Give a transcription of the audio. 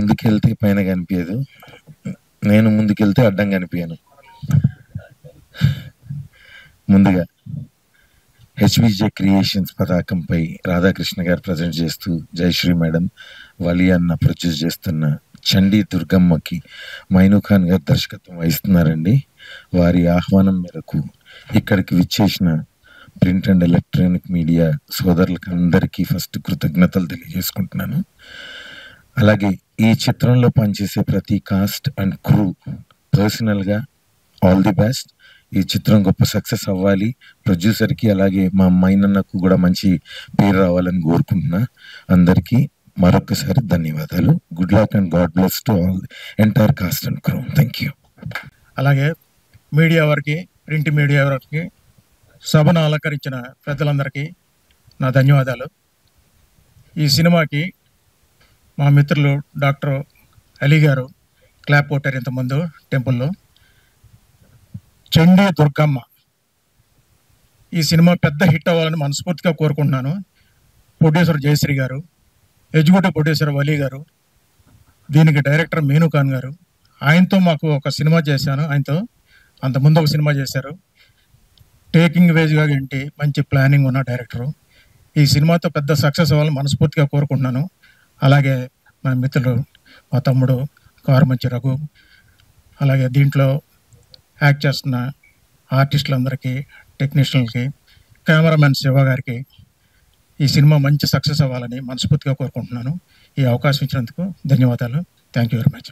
ముందుకెళ్తే పైన కనిపించదు, నేను ముందుకెళ్తే అడ్డం కనిపించాను. ముందుగా హెచ్బిజే క్రియేషన్స్ పతాకంపై రాధాకృష్ణ గారు ప్రజెంట్ చేస్తూ, జయశ్రీ మేడం, వలి అన్న ప్రొడ్యూస్ చేస్తున్న చండీ దుర్గమ్మకి మైనూ ఖాన్ గారు దర్శకత్వం వహిస్తున్నారండి. వారి ఆహ్వానం మేరకు ఇక్కడికి విచ్చేసిన ప్రింట్ అండ్ ఎలక్ట్రానిక్ మీడియా సోదరులకు అందరికీ ఫస్ట్ కృతజ్ఞతలు తెలియజేసుకుంటున్నాను. అలాగే ఈ చిత్రంలో పనిచేసే ప్రతి కాస్ట్ అండ్ క్రూ పర్సనల్గా ఆల్ ది బెస్ట్. ఈ చిత్రం గొప్ప సక్సెస్ అవ్వాలి, ప్రొడ్యూసర్కి అలాగే మా మైనన్నకు కూడా మంచి పేరు రావాలని కోరుకుంటున్నా. అందరికీ మరొకసారి ధన్యవాదాలు. Good luck and God bless to all entire cost and crew. Thank you. అలాగే మీడియా వారికి, ప్రింట్ మీడియా వారికి, సభను అలంకరించిన పెద్దలందరికీ నా ధన్యవాదాలు. ఈ సినిమాకి మా మిత్రులు డాక్టర్ అలీ గారు క్లాప్ కొట్టారు ఇంతకుముందు టెంపుల్లో. చండీ దుర్గమ్మ ఈ సినిమా పెద్ద హిట్ అవ్వాలని మనస్ఫూర్తిగా కోరుకుంటున్నాను. ప్రొడ్యూసర్ జయశ్రీ గారు, ఎగ్జిక్యూటివ్ ప్రొడ్యూసర్ వలీ గారు, దీనికి డైరెక్టర్ మైనూ ఖాన్ గారు. ఆయనతో మాకు ఒక సినిమా చేశాను, ఆయనతో అంతకుముందు ఒక సినిమా చేశారు. టేకింగ్ వేజ్గా ఏంటి మంచి ప్లానింగ్ ఉన్న డైరెక్టరు. ఈ సినిమాతో పెద్ద సక్సెస్ అవ్వాలని మనస్ఫూర్తిగా కోరుకుంటున్నాను. అలాగే మా మిత్రులు, మా తమ్ముడు కారుమంచి రఘు, అలాగే దీంట్లో యాక్ట్ చేస్తున్న ఆర్టిస్టులందరికీ, టెక్నీషియన్లకి, కెమెరామెన్ శివ గారికి ఈ సినిమా మంచి సక్సెస్ అవ్వాలని మనస్ఫూర్తిగా కోరుకుంటున్నాను. ఈ అవకాశం ఇచ్చినందుకు ధన్యవాదాలు. Thank you very much.